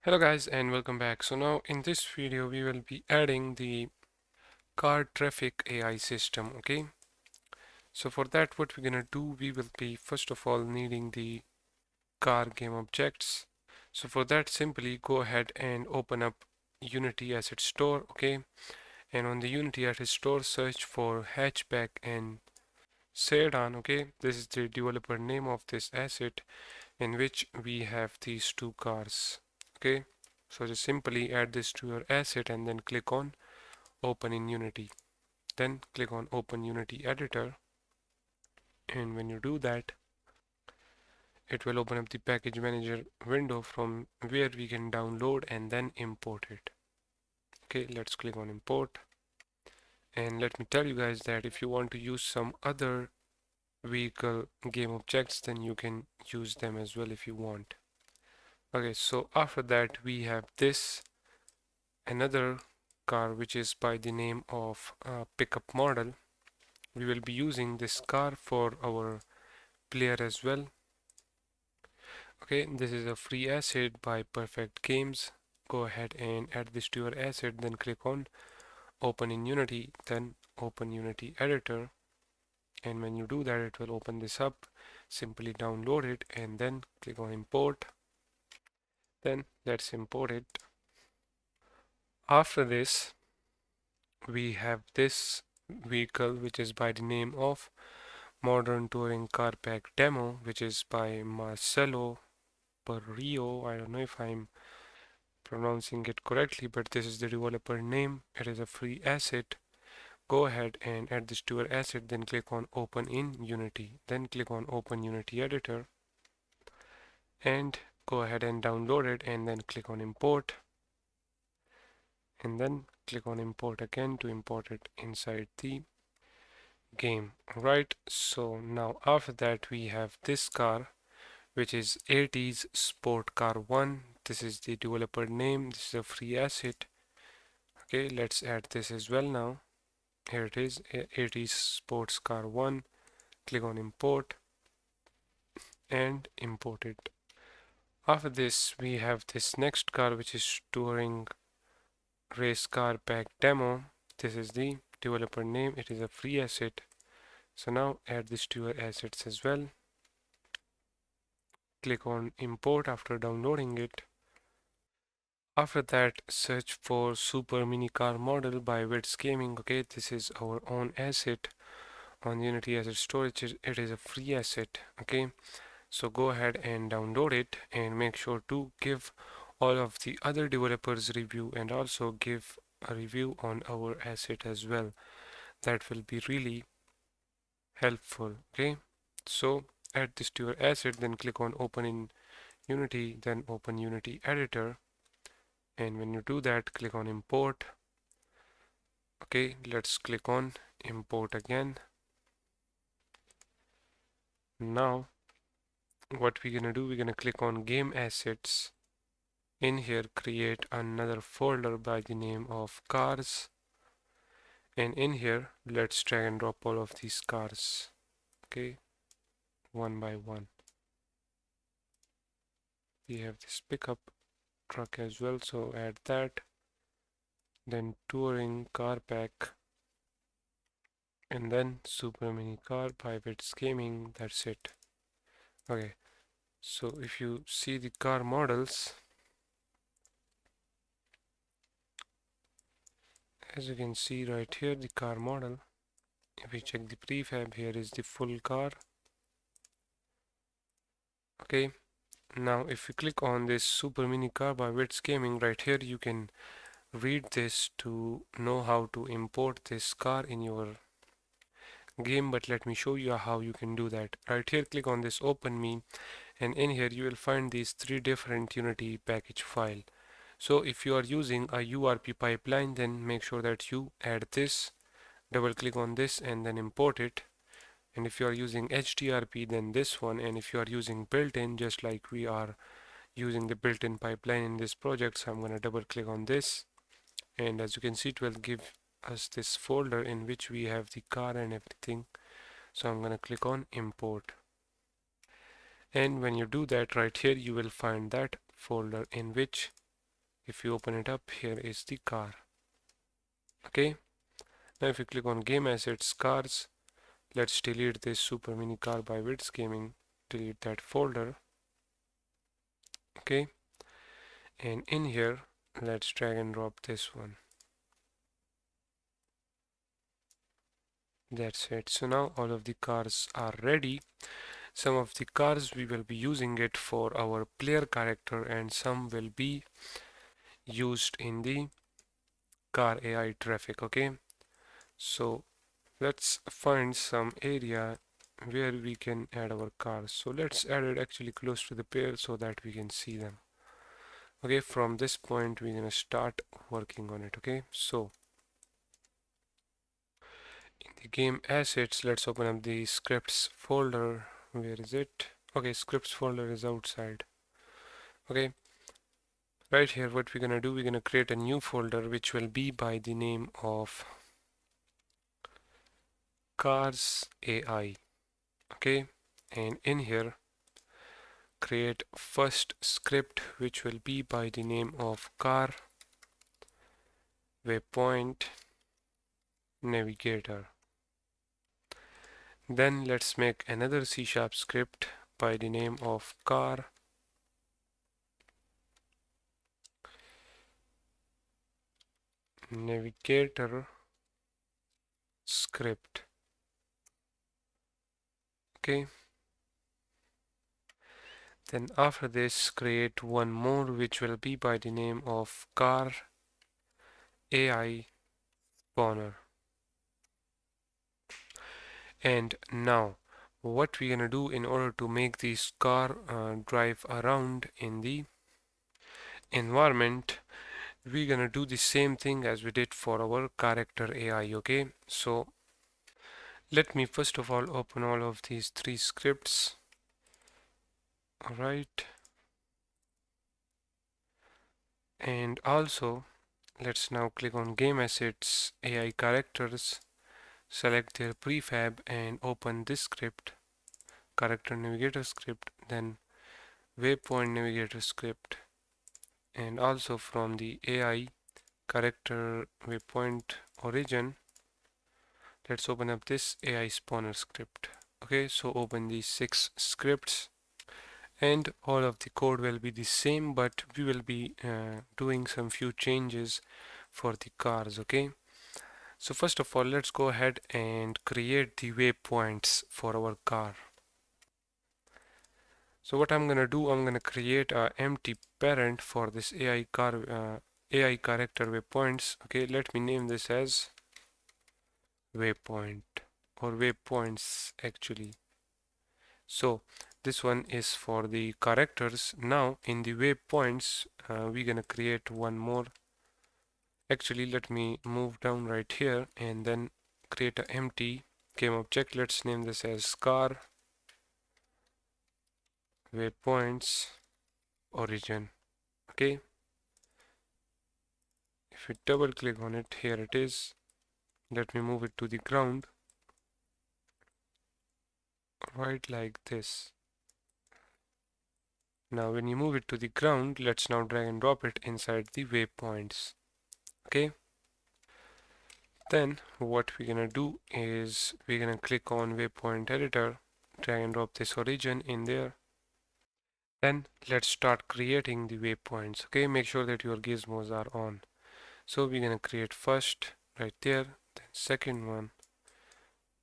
Hello guys and welcome back. So now in this video we will be adding the car traffic AI system. Okay, so for that what we're gonna do, we will be first of all needing the car game objects. So for that, simply go ahead and open up Unity Asset Store. Okay, and on the Unity Asset Store search for hatchback and sedan. Okay, this is the developer name of this asset in which we have these two cars. Okay, so just simply add this to your asset and then click on open in Unity. Then click on open Unity editor, and when you do that, it will open up the package manager window from where we can download and then import it. Okay, let's click on import, and let me tell you guys that if you want to use some other vehicle game objects, then you can use them as well if you want. Okay, so after that we have this another car which is by the name of pickup model. We will be using this car for our player as well. Okay, this is a free asset by Perfect Games. Go ahead and add this to your asset, then click on open in Unity, then open Unity editor, and when you do that it will open this up. Simply download it and then click on import. Then let's import it. After this we have this vehicle which is by the name of Modern Touring Car Pack Demo, which is by Marcelo Perrio. I don't know if I'm pronouncing it correctly, but this is the developer name. It is a free asset. Go ahead and add this to your asset, then click on open in Unity. Then click on open Unity editor and go ahead and download it and then click on import and then click on import again to import it inside the game. Right, so now after that we have this car which is 80s Sport Car 1. This is the developer name. This is a free asset. Okay, let's add this as well now. Here it is, 80s Sports Car 1. Click on import and import it. After this, we have this next car which is Touring Race Car Pack Demo. This is the developer name. It is a free asset. So now add this to your assets as well. Click on import after downloading it. After that, search for Super Mini Car Model by Wits Gaming. Okay, this is our own asset on Unity Asset Storage. It is a free asset. Okay, so go ahead and download it and make sure to give all of the other developers review and also give a review on our asset as well. That will be really helpful. Okay, so add this to your asset, then click on open in Unity, then open Unity editor, and when you do that, click on import. Okay, let's click on import again. Now what we're gonna do, we're gonna click on game assets. In here create another folder by the name of cars, and in here let's drag and drop all of these cars. Okay, one by one. We have this pickup truck as well, so add that, then touring car pack, and then super mini car private gaming. That's it. Okay, so if you see the car models, as you can see right here, the car model, if we check the prefab, here is the full car. Okay, now if you click on this super mini car by Wits Gaming right here, you can read this to know how to import this car in your game, but let me show you how you can do that. Right here, click on this open me, and in here you will find these three different Unity package file. So if you are using a URP pipeline, then make sure that you add this, double click on this and then import it. And if you are using HDRP, then this one. And if you are using built-in, just like we are using the built-in pipeline in this project, so I'm going to double click on this, and as you can see, it will give us this folder in which we have the car and everything. So I'm going to click on import, and when you do that right here, you will find that folder in which If you open it up, here is the car. Okay, now if you click on game assets cars, let's delete this super mini car by Wits Gaming, delete that folder. Okay, and in here let's drag and drop this one. That's it. So now all of the cars are ready. Some of the cars we will be using it for our player character, and some will be used in the car AI traffic. Okay, so let's find some area where we can add our cars. So let's add it actually close to the pair so that we can see them. Okay, from this point we're gonna start working on it. Okay, so in the game assets, let's open up the scripts folder. Where is it? Okay, scripts folder is outside. Okay, right here what we're gonna do, we're gonna create a new folder which will be by the name of cars AI. Okay, and in here create first script which will be by the name of car waypoint navigator. Then let's make another C# script by the name of car navigator script. Okay, then after this create one more which will be by the name of car AI spawner. And now what we're gonna do in order to make this car drive around in the environment, we're gonna do the same thing as we did for our character AI. Okay, so let me first of all open all of these three scripts. All right, and also let's now click on game assets AI characters, select their prefab and open this script, character navigator script, then waypoint navigator script, and also from the AI character waypoint origin, let's open up this AI spawner script. Okay, so open these 6 scripts and all of the code will be the same, but we will be doing some few changes for the cars. Okay, so first of all let's go ahead and create the waypoints for our car. So what I'm gonna do, I'm gonna create a empty parent for this AI character waypoints. Okay, let me name this as waypoint or waypoints actually. So this one is for the characters. Now in the waypoints we're gonna create one more. Actually let me move down right here and then create an empty game object. Let's name this as car waypoints origin. Okay, if we double click on it, here it is. Let me move it to the ground, right like this. Now when you move it to the ground, let's now drag and drop it inside the waypoints. Okay, then what we're gonna do is we're gonna click on waypoint editor, drag and drop this origin in there. Then let's start creating the waypoints. Okay, make sure that your gizmos are on. So we're gonna create first right there, then second one,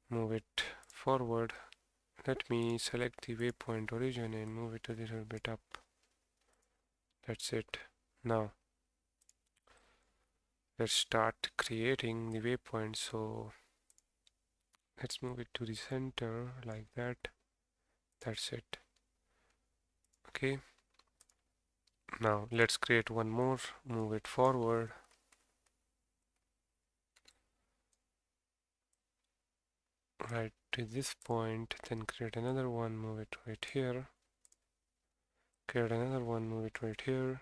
move it forward. Let me select the waypoint origin and move it a little bit up. That's it. Now let's start creating the waypoint. So let's move it to the center like that. That's it. Okay. Now let's create one more, move it forward. Right to this point, then create another one, move it right here. Create another one, move it right here.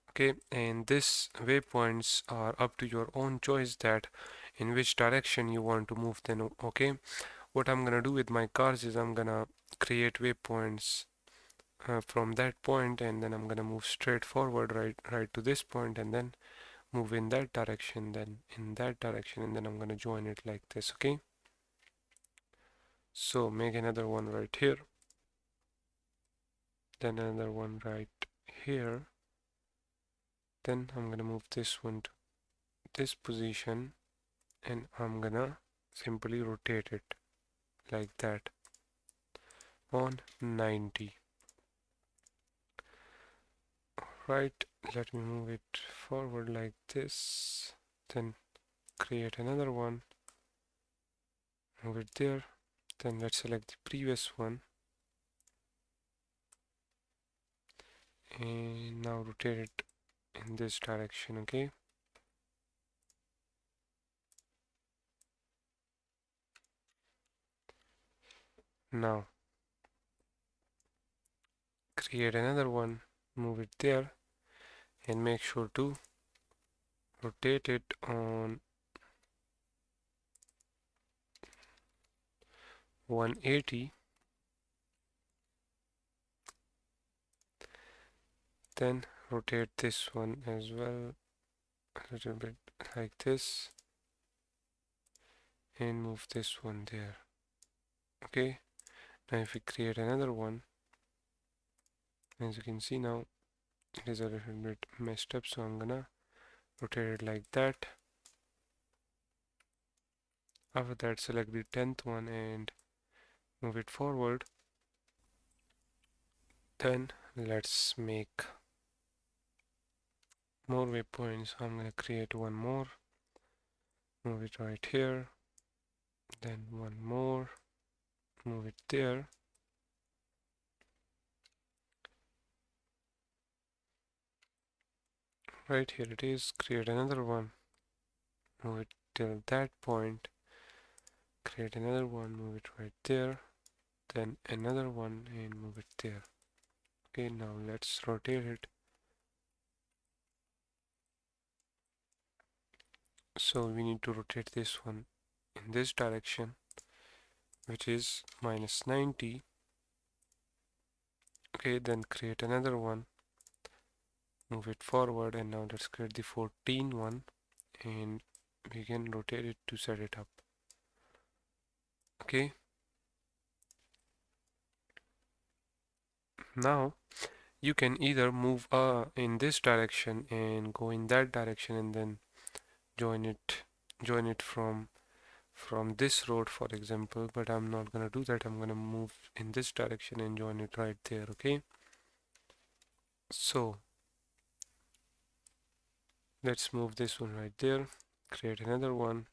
Okay, and this waypoints are up to your own choice that in which direction you want to move them. Okay, what I'm gonna do with my cars is I'm gonna create waypoints from that point, and then I'm gonna move straight forward right to this point, and then move in that direction, then in that direction, and then I'm gonna join it like this. Okay, so make another one right here, then another one right here, then I'm gonna move this one to this position, and I'm gonna simply rotate it like that on 90. Right, let me move it forward like this, then create another one, move it there, then let's select the previous one, and now rotate it in this direction. Okay, now create another one, move it there, and make sure to rotate it on 180, then rotate this one as well a little bit like this, and move this one there. Okay, now if we create another one, as you can see now it is a little bit messed up, so I'm gonna rotate it like that. After that, select the 10th one and move it forward. Then let's make more waypoints. I'm gonna create one more, move it right here, then one more, move it there. Right here it is. Create another one, move it till that point, create another one, move it right there, then another one and move it there. Okay, now let's rotate it. So we need to rotate this one in this direction, which is -90. Okay, then create another one, move it forward, and now let's create the 14 one, and we can rotate it to set it up. Okay, now you can either move in this direction and go in that direction, and then join it from this road, for example, but I'm not gonna do that. I'm gonna move in this direction and join it right there. Okay, so let's move this one right there, create another one,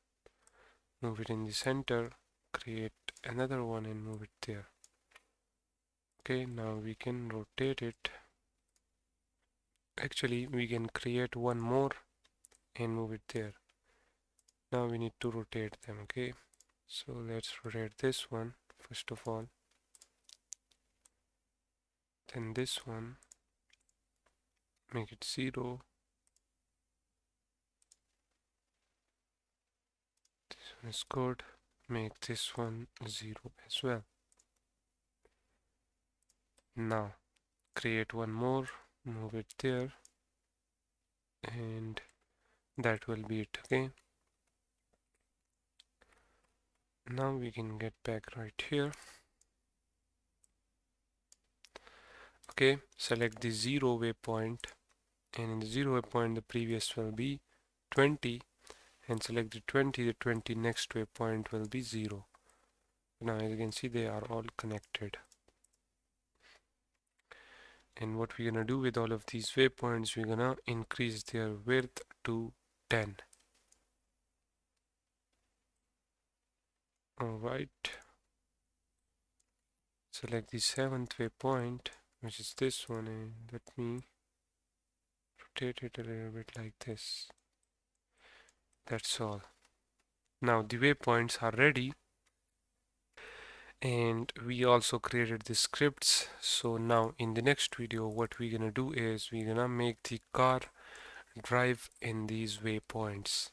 move it in the center, create another one and move it there. Okay, now we can rotate it. Actually, we can create one more and move it there. Now we need to rotate them. Okay, so let's rotate this one first of all, then this one, make it 0, this one is good, make this one 0 as well. Now create one more, move it there, and that will be it. Okay, now we can get back right here. Okay, select the 0 waypoint, and in the 0 waypoint the previous will be 20, and select the 20 next waypoint will be 0. Now as you can see, they are all connected. And what we're gonna do with all of these waypoints, we're gonna increase their width to 10. Alright, select the 7th waypoint, which is this one, and let me rotate it a little bit like this. That's all. Now the waypoints are ready, and we also created the scripts. So now in the next video, what we're gonna do is we're gonna make the car drive in these waypoints.